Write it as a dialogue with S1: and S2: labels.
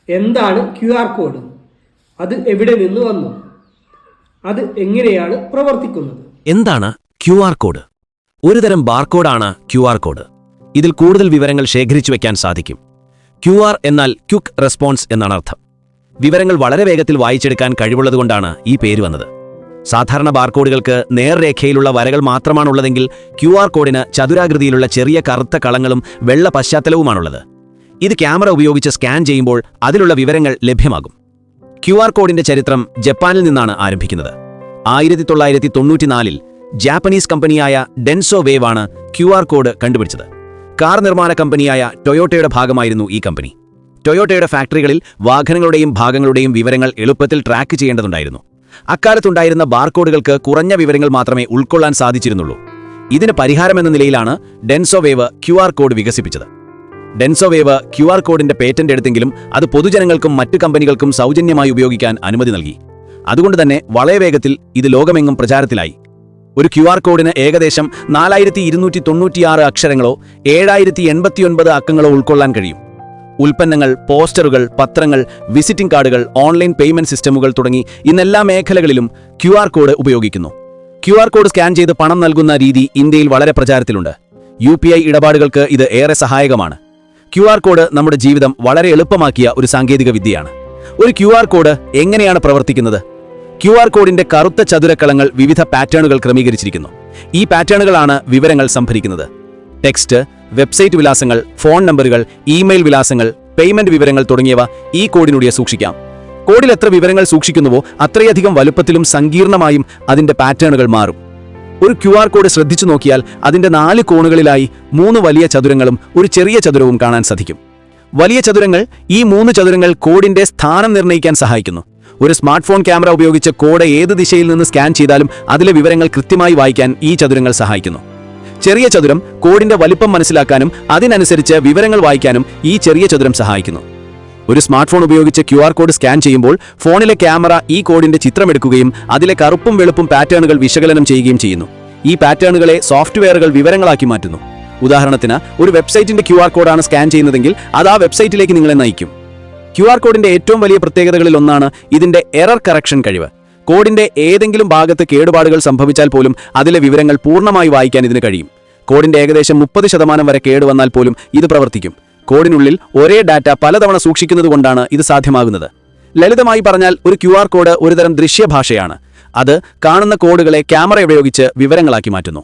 S1: എന്താണ് QR code? അത് എവിടെ നിന്ന് വന്നു? അത് എങ്ങനെയാണ് പ്രവർത്തിക്കുന്നത്?
S2: എന്താണ് QR കോഡ്? ഒരുതരം ബാർകോഡാണ് QR കോഡ്. ഇതിൽ കൂടുതൽ വിവരങ്ങൾ ശേഖരിച്ചു വയ്ക്കാൻ സാധിക്കും. QR എന്നാൽ ക്വിക്ക് റെസ്പോൺസ് എന്നാണ് അർത്ഥം. വിവരങ്ങൾ വളരെ വേഗത്തിൽ വായിച്ചെടുക്കാൻ കഴിവുള്ളതുകൊണ്ടാണ് ഈ പേര് വന്നത്. സാധാരണ ബാർകോഡുകൾക്ക് നേർരേഖയിലുള്ള വരകൾ മാത്രമാണുള്ളതെങ്കിൽ QR കോഡിന് ചതുരാകൃതിയിലുള്ള ചെറിയ കറുത്ത കളങ്ങളും വെള്ള പശ്ചാത്തലവുമാണുള്ളത്. ഇത് ക്യാമറ ഉപയോഗിച്ച് സ്കാൻ ചെയ്യുമ്പോൾ അതിലുള്ള വിവരങ്ങൾ ലഭ്യമാകും. QR കോഡിന്റെ ചരിത്രം ജപ്പാനിൽ നിന്നാണ് ആരംഭിക്കുന്നത്. 1994-ൽ ജാപ്പനീസ് കമ്പനിയായ ഡെൻസോ വേവ് ആണ് QR കോഡ് കണ്ടുപിടിച്ചത്. കാർ നിർമ്മാണ കമ്പനിയായ ടൊയോട്ടയുടെ ഭാഗമായിരുന്നു ഈ കമ്പനി. ടൊയോട്ടയുടെ ഫാക്ടറികളിൽ വാഹനങ്ങളുടെയും ഭാഗങ്ങളുടെയും വിവരങ്ങൾ എളുപ്പത്തിൽ ട്രാക്ക് ചെയ്യേണ്ടതുണ്ടായിരുന്നു. അക്കാലത്തുണ്ടായിരുന്ന ബാർകോഡുകൾക്ക് കുറഞ്ഞ വിവരങ്ങൾ മാത്രമേ ഉൾക്കൊള്ളാൻ സാധിച്ചിരുന്നുള്ളൂ. ഇതിന് പരിഹാരമെന്ന നിലയിലാണ് ഡെൻസോ വേവ് QR കോഡ് വികസിപ്പിച്ചത്. ഡെൻസോ വേവ് QR കോഡിന്റെ പേറ്റന്റ് എടുത്തെങ്കിലും അത് പൊതുജനങ്ങൾക്കും മറ്റു കമ്പനികൾക്കും സൗജന്യമായി ഉപയോഗിക്കാൻ അനുമതി നൽകി. അതുകൊണ്ട് തന്നെ വളരെ വേഗത്തിൽ ഇത് ലോകമെങ്ങും പ്രചാരത്തിലായി. ഒരു QR കോഡിന് ഏകദേശം 4296 അക്ഷരങ്ങളോ 7089 അക്കങ്ങളോ ഉൾക്കൊള്ളാൻ കഴിയും. ഉൽപ്പന്നങ്ങൾ, പോസ്റ്ററുകൾ, പത്രങ്ങൾ, വിസിറ്റിംഗ് കാർഡുകൾ, ഓൺലൈൻ പേയ്മെന്റ് സിസ്റ്റമുകൾ തുടങ്ങി ഇന്നെല്ലാ മേഖലകളിലും QR കോഡ് ഉപയോഗിക്കുന്നു. QR കോഡ് സ്കാൻ ചെയ്ത് പണം നൽകുന്ന രീതി ഇന്ത്യയിൽ വളരെ പ്രചാരത്തിലുണ്ട്. UPI ഇടപാടുകൾക്ക് ഇത് ഏറെ സഹായകമാണ്. QR കോഡ് നമ്മുടെ ജീവിതം വളരെ എളുപ്പമാക്കിയ ഒരു സാങ്കേതിക വിദ്യയാണ്. ഒരു QR കോഡ് എങ്ങനെയാണ് പ്രവർത്തിക്കുന്നത്? QR കോഡിന്റെ കറുത്ത ചതുരക്കളങ്ങൾ വിവിധ പാറ്റേണുകൾ ക്രമീകരിച്ചിരിക്കുന്നു. ഈ പാറ്റേണുകളാണ് വിവരങ്ങൾ സംഭരിക്കുന്നത്. ടെക്സ്റ്റ്, വെബ്സൈറ്റ് വിലാസങ്ങൾ, ഫോൺ നമ്പറുകൾ, ഇമെയിൽ വിലാസങ്ങൾ, പേയ്മെന്റ് വിവരങ്ങൾ തുടങ്ങിയവ ഈ കോഡിനുള്ളിൽ സൂക്ഷിക്കാം. കോഡിൽ എത്ര വിവരങ്ങൾ സൂക്ഷിക്കുന്നുവോ അത്രയധികം വലുപ്പത്തിലും സങ്കീർണമായും അതിന്റെ പാറ്റേണുകൾ മാറും. ഒരു QR കോഡ് ശ്രദ്ധിച്ചു നോക്കിയാൽ അതിന്റെ 4 കോണുകളിലായി 3 വലിയ ചതുരങ്ങളും ഒരു ചെറിയ ചതുരവും കാണാൻ സാധിക്കും. വലിയ ചതുരങ്ങൾ, ഈ 3 ചതുരങ്ങൾ കോഡിന്റെ സ്ഥാനം നിർണ്ണയിക്കാൻ സഹായിക്കുന്നു. ഒരു സ്മാർട്ട് ഫോൺ ക്യാമറ ഉപയോഗിച്ച് കോഡ് ഏത് ദിശയിൽ നിന്ന് സ്കാൻ ചെയ്താലും അതിലെ വിവരങ്ങൾ കൃത്യമായി വായിക്കാൻ ഈ ചതുരങ്ങൾ സഹായിക്കുന്നു. ചെറിയ ചതുരം കോഡിന്റെ വലിപ്പം മനസ്സിലാക്കാനും അതിനനുസരിച്ച് വിവരങ്ങൾ വായിക്കാനും ഈ ചെറിയ ചതുരം സഹായിക്കുന്നു. ഒരു സ്മാർട്ട് ഫോൺ ഉപയോഗിച്ച് QR കോഡ് സ്കാൻ ചെയ്യുമ്പോൾ ഫോണിലെ ക്യാമറ ഈ കോഡിന്റെ ചിത്രമെടുക്കുകയും അതിലെ കറുപ്പും വെളുപ്പും പാറ്റേണുകൾ വിശകലനം ചെയ്യുകയും ചെയ്യുന്നു. ഈ പാറ്റേണുകളെ സോഫ്റ്റ്വെയറുകൾ വിവരങ്ങളാക്കി മാറ്റുന്നു. ഉദാഹരണത്തിന്, ഒരു വെബ്സൈറ്റിന്റെ QR കോഡാണ് സ്കാൻ ചെയ്യുന്നതെങ്കിൽ അത് ആ വെബ്സൈറ്റിലേക്ക് നിങ്ങളെ നയിക്കും. QR കോഡിന്റെ ഏറ്റവും വലിയ പ്രത്യേകതകളിൽ ഒന്നാണ് ഇതിന്റെ എറർ കറക്ഷൻ കഴിവ്. കോഡിന്റെ ഏതെങ്കിലും ഭാഗത്ത് കേടുപാടുകൾ സംഭവിച്ചാൽ പോലും അതിലെ വിവരങ്ങൾ പൂർണ്ണമായി വായിക്കാൻ ഇതിന് കഴിയും. കോഡിന്റെ ഏകദേശം 30% വരെ കേടുവന്നാൽ പോലും ഇത് പ്രവർത്തിക്കും. കോഡിനുള്ളിൽ ഒരേ ഡാറ്റ പലതവണ സൂക്ഷിക്കുന്നതുകൊണ്ടാണ് ഇത് സാധ്യമാകുന്നത്. ലളിതമായി പറഞ്ഞാൽ ഒരു QR കോഡ് ഒരുതരം ദൃശ്യഭാഷയാണ്. അത് കാണുന്ന കോഡുകളെ ക്യാമറ ഉപയോഗിച്ച് വിവരങ്ങളാക്കി മാറ്റുന്നു.